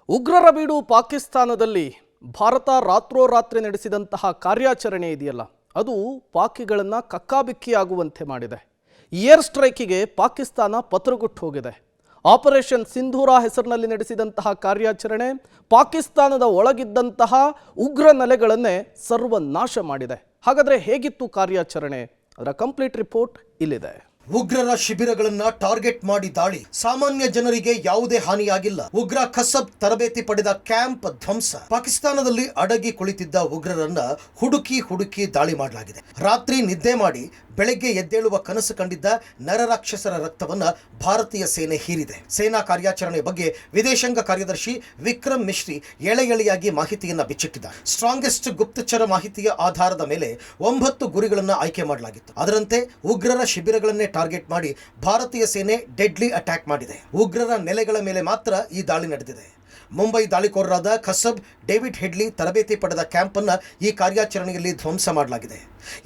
ಉಗ್ರರ ಬೀಡು ಪಾಕಿಸ್ತಾನದಲ್ಲಿ ಭಾರತ ರಾತ್ರೋರಾತ್ರಿ ನಡೆಸಿದಂತಹ ಕಾರ್ಯಾಚರಣೆ ಇದೆಯಲ್ಲ, ಅದು ಪಾಕಿಗಳನ್ನು ಕಕ್ಕಾಬಿಕ್ಕಿಯಾಗುವಂತೆ ಮಾಡಿದೆ. ಏರ್ ಸ್ಟ್ರೈಕಿಗೆ ಪಾಕಿಸ್ತಾನ ಪತ್ರಗುಟ್ಟು ಹೋಗಿದೆ. ಆಪರೇಷನ್ ಸಿಂಧೂರ ಹೆಸರಿನಲ್ಲಿ ನಡೆಸಿದಂತಹ ಕಾರ್ಯಾಚರಣೆ ಪಾಕಿಸ್ತಾನದ ಒಳಗಿದ್ದಂತಹ ಉಗ್ರ ನೆಲೆಗಳನ್ನೇ ಸರ್ವನಾಶ ಮಾಡಿದೆ. ಹಾಗಾದರೆ ಹೇಗಿತ್ತು ಕಾರ್ಯಾಚರಣೆ? ಅದರ ಕಂಪ್ಲೀಟ್ ರಿಪೋರ್ಟ್ ಇಲ್ಲಿದೆ. ಉಗ್ರರ ಶಿಬಿರಗಳನ್ನ ಟಾರ್ಗೆಟ್ ಮಾಡಿ ದಾಳಿ. ಸಾಮಾನ್ಯ ಜನರಿಗೆ ಯಾವುದೇ ಹಾನಿಯಾಗಿಲ್ಲ. ಉಗ್ರ ಕಸಬ್ ತರಬೇತಿ ಪಡೆದ ಕ್ಯಾಂಪ್ ಧ್ವಂಸ. ಪಾಕಿಸ್ತಾನದಲ್ಲಿ ಅಡಗಿ ಕುಳಿತಿದ್ದ ಉಗ್ರರನ್ನ ಹುಡುಕಿ ದಾಳಿ ಮಾಡಲಾಗಿದೆ. ರಾತ್ರಿ ನಿದ್ದೆ ಮಾಡಿ ಬೆಳಗ್ಗೆ ಎದ್ದೇಳುವ ಕನಸು ಕಂಡಿದ್ದ ನರರಾಕ್ಷಸರ ರಕ್ತವನ್ನ ಭಾರತೀಯ ಸೇನೆ ಹೀರಿದೆ. ಸೇನಾ ಕಾರ್ಯಾಚರಣೆ ಬಗ್ಗೆ ವಿದೇಶಾಂಗ ಕಾರ್ಯದರ್ಶಿ ವಿಕ್ರಮ್ ಮಿಶ್ರಿ ಎಳೆಯಾಗಿ ಮಾಹಿತಿಯನ್ನ ಬಿಚ್ಚಿಟ್ಟಿದ್ದ. ಸ್ಟ್ರಾಂಗೆಸ್ಟ್ ಗುಪ್ತಚರ ಮಾಹಿತಿಯ ಆಧಾರದ ಮೇಲೆ 9 ಗುರಿಗಳನ್ನ ಆಯ್ಕೆ ಮಾಡಲಾಗಿತ್ತು. ಅದರಂತೆ ಉಗ್ರರ ಶಿಬಿರಗಳನ್ನೇ ಟಾರ್ಗೆಟ್ ಮಾಡಿ ಭಾರತೀಯ ಸೇನೆ ಡೆಡ್ಲಿ ಅಟ್ಯಾಕ್ ಮಾಡಿದೆ. ಉಗ್ರರ ನೆಲೆಗಳ ಮೇಲೆ ಮಾತ್ರ ಈ ದಾಳಿ ನಡೆದಿದೆ. ಮುಂಬೈ ದಾಳಿಕೋರರಾದ ಖಸಬ್ ಡೇವಿಡ್ ಹೆಡ್ಲಿ ತರಬೇತಿ ಪಡೆದ ಕ್ಯಾಂಪ್ ಅನ್ನ ಈ ಕಾರ್ಯಾಚರಣೆಯಲ್ಲಿ ಧ್ವಂಸ ಮಾಡಲಾಗಿದೆ.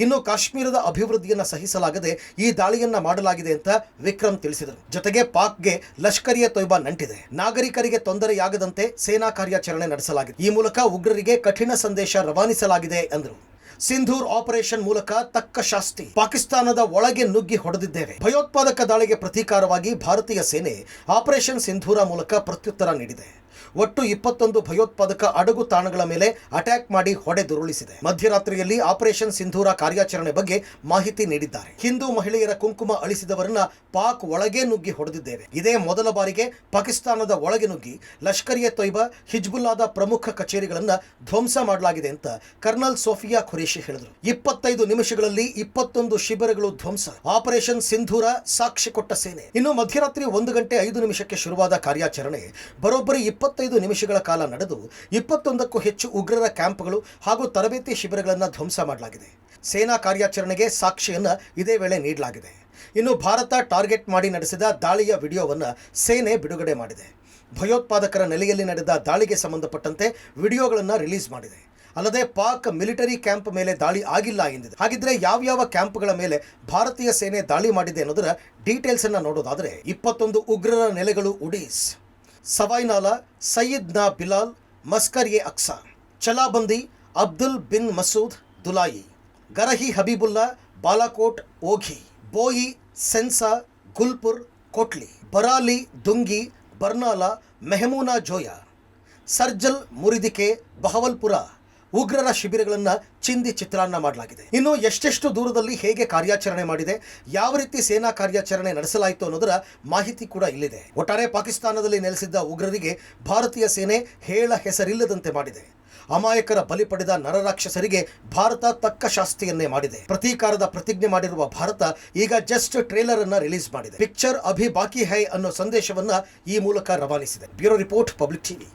ಇನ್ನು ಕಾಶ್ಮೀರದ ಅಭಿವೃದ್ಧಿಯನ್ನು ಸಹಿಸಲಾಗದೆ ಈ ದಾಳಿಯನ್ನ ಮಾಡಲಾಗಿದೆ ಅಂತ ವಿಕ್ರಮ್ ತಿಳಿಸಿದರು. ಜೊತೆಗೆ ಪಾಕ್ಗೆ ಲಷ್ಕರ್ ಎ ತೊಯ್ಬಾ ನಂಟಿದೆ. ನಾಗರಿಕರಿಗೆ ತೊಂದರೆಯಾಗದಂತೆ ಸೇನಾ ಕಾರ್ಯಾಚರಣೆ ನಡೆಸಲಾಗಿದೆ. ಈ ಮೂಲಕ ಉಗ್ರರಿಗೆ ಕಠಿಣ ಸಂದೇಶ ರವಾನಿಸಲಾಗಿದೆ ಎಂದರು. ಸಿಂಧೂರ್ ಆಪರೇಷನ್ ಮೂಲಕ ತಕ್ಕ ಶಾಸ್ತಿ. ಪಾಕಿಸ್ತಾನದ ಒಳಗೆ ನುಗ್ಗಿ ಹೊಡೆದಿದ್ದೇವೆ. ಭಯೋತ್ಪಾದಕ ದಾಳಿಗೆ ಪ್ರತೀಕಾರವಾಗಿ ಭಾರತೀಯ ಸೇನೆ ಆಪರೇಷನ್ ಸಿಂಧೂರ ಮೂಲಕ ಪ್ರತ್ಯುತ್ತರ ನೀಡಿದೆ. ಒಟ್ಟು 21 ಭಯೋತ್ಪಾದಕ ಅಡಗು ತಾಣಗಳ ಮೇಲೆ ಅಟ್ಯಾಕ್ ಮಾಡಿ ಹೊಡೆದುರುಳಿಸಿದೆ. ಮಧ್ಯರಾತ್ರಿಯಲ್ಲಿ ಆಪರೇಷನ್ ಸಿಂಧೂರ ಕಾರ್ಯಾಚರಣೆ ಬಗ್ಗೆ ಮಾಹಿತಿ ನೀಡಿದ್ದಾರೆ. ಹಿಂದೂ ಮಹಿಳೆಯರ ಕುಂಕುಮ ಅಳಿಸಿದವರನ್ನ ಪಾಕ್ ಒಳಗೆ ನುಗ್ಗಿ ಹೊಡೆದಿದ್ದೇವೆ. ಇದೇ ಮೊದಲ ಬಾರಿಗೆ ಪಾಕಿಸ್ತಾನದ ಒಳಗೆ ನುಗ್ಗಿ ಲಷ್ಕರ್ ಎ ತೊಯ್ಬಾ, ಹಿಜ್ಬುಲ್ಲಾದ ಪ್ರಮುಖ ಕಚೇರಿಗಳನ್ನ ಧ್ವಂಸ ಮಾಡಲಾಗಿದೆ ಅಂತ ಕರ್ನಲ್ ಸೋಫಿಯಾ ಖುರೇಶಿ ಹೇಳಿದರು. 25 ನಿಮಿಷಗಳಲ್ಲಿ 21 ಶಿಬಿರಗಳು ಧ್ವಂಸ. ಆಪರೇಷನ್ ಸಿಂಧೂರ ಸಾಕ್ಷಿ ಕೊಟ್ಟ ಸೇನೆ. ಇನ್ನು ಮಧ್ಯರಾತ್ರಿ 1 ಗಂಟೆ 5 ನಿಮಿಷಕ್ಕೆ ಶುರುವಾದ ಕಾರ್ಯಾಚರಣೆ ಬರೋಬ್ಬರಿ 25 ನಿಮಿಷಗಳ ಕಾಲ ನಡೆದು 21ಕ್ಕೂ ಹೆಚ್ಚು ಉಗ್ರರ ಕ್ಯಾಂಪ್ಗಳು ಹಾಗೂ ತರಬೇತಿ ಶಿಬಿರಗಳನ್ನು ಧ್ವಂಸ ಮಾಡಲಾಗಿದೆ. ಸೇನಾ ಕಾರ್ಯಾಚರಣೆಗೆ ಸಾಕ್ಷಿಯನ್ನ ಇದೇ ವೇಳೆ ನೀಡಲಾಗಿದೆ. ಇನ್ನು ಭಾರತ ಟಾರ್ಗೆಟ್ ಮಾಡಿ ನಡೆಸಿದ ದಾಳಿಯ ವಿಡಿಯೋವನ್ನು ಸೇನೆ ಬಿಡುಗಡೆ ಮಾಡಿದೆ. ಭಯೋತ್ಪಾದಕರ ನೆಲೆಯಲ್ಲಿ ನಡೆದ ದಾಳಿಗೆ ಸಂಬಂಧಪಟ್ಟಂತೆ ವಿಡಿಯೋಗಳನ್ನು ರಿಲೀಸ್ ಮಾಡಿದೆ. ಅಲ್ಲದೆ ಪಾಕ್ ಮಿಲಿಟರಿ ಕ್ಯಾಂಪ್ ಮೇಲೆ ದಾಳಿ ಆಗಿಲ್ಲ ಎಂದಿದೆ. ಹಾಗಿದ್ರೆ ಯಾವ ಕ್ಯಾಂಪ್ಗಳ ಮೇಲೆ ಭಾರತೀಯ ಸೇನೆ ದಾಳಿ ಮಾಡಿದೆ ಅನ್ನೋದರ ಡೀಟೇಲ್ಸ್ ಅನ್ನ ನೋಡೋದಾದ್ರೆ 21 ಉಗ್ರರ ನೆಲೆಗಳು ಉಡೀಸ್, ಸವಾಯ್ನಾಲಾ, ಸಯ್ಯದ್ ನಾ ಬಿಲಾಲ್, ಮಸ್ಕರ್ ಎ ಅಕ್ಸಾ, ಚಲಾಬಂದಿ, ಅಬ್ದುಲ್ ಬಿನ್ ಮಸೂದ್ ದುಲಾಯಿ, ಗರಹಿ ಹಬೀಬುಲ್ಲಾ, ಬಾಲಾಕೋಟ್, ಓಘಿ, ಬೋಯಿ, ಸೆನ್ಸಾ, ಗುಲ್ಪುರ್, ಕೋಟ್ಲಿ, ಬರಾಲಿ, ದುಂಗಿ, ಬರ್ನಾಲಾ, ಮೆಹಮೂನಾ ಜೋಯಾ, ಸರ್ಜಲ್, ಮುರಿದಿಕೆ, ಬಹವಲ್ಪುರ ಉಗ್ರರ ಶಿಬಿರಗಳನ್ನು ಚಿಂದಿ ಚಿತ್ರಾನ್ನ ಮಾಡಲಾಗಿದೆ. ಇನ್ನು ಎಷ್ಟೆಷ್ಟು ದೂರದಲ್ಲಿ ಹೇಗೆ ಕಾರ್ಯಾಚರಣೆ ಮಾಡಿದೆ, ಯಾವ ರೀತಿ ಸೇನಾ ಕಾರ್ಯಾಚರಣೆ ನಡೆಸಲಾಯಿತು ಅನ್ನೋದರ ಮಾಹಿತಿ ಕೂಡ ಇಲ್ಲಿದೆ. ಒಟ್ಟಾರೆ ಪಾಕಿಸ್ತಾನದಲ್ಲಿ ನೆಲೆಸಿದ್ದ ಉಗ್ರರಿಗೆ ಭಾರತೀಯ ಸೇನೆ ಹೇಳ ಹೆಸರಿಲ್ಲದಂತೆ ಮಾಡಿದೆ. ಅಮಾಯಕರ ಬಲಿ ಪಡೆದ ನರರಾಕ್ಷಸರಿಗೆ ಭಾರತ ತಕ್ಕ ಶಾಸ್ತಿಯನ್ನೇ ಮಾಡಿದೆ. ಪ್ರತೀಕಾರದ ಪ್ರತಿಜ್ಞೆ ಮಾಡಿರುವ ಭಾರತ ಈಗ ಜಸ್ಟ್ ಟ್ರೇಲರ್ ಅನ್ನ ರಿಲೀಸ್ ಮಾಡಿದೆ. ಪಿಕ್ಚರ್ ಅಭಿ ಬಾಕಿ ಹೈ ಅನ್ನೋ ಸಂದೇಶವನ್ನ ಈ ಮೂಲಕ ರವಾನಿಸಿದೆ. Bureau report, public TV.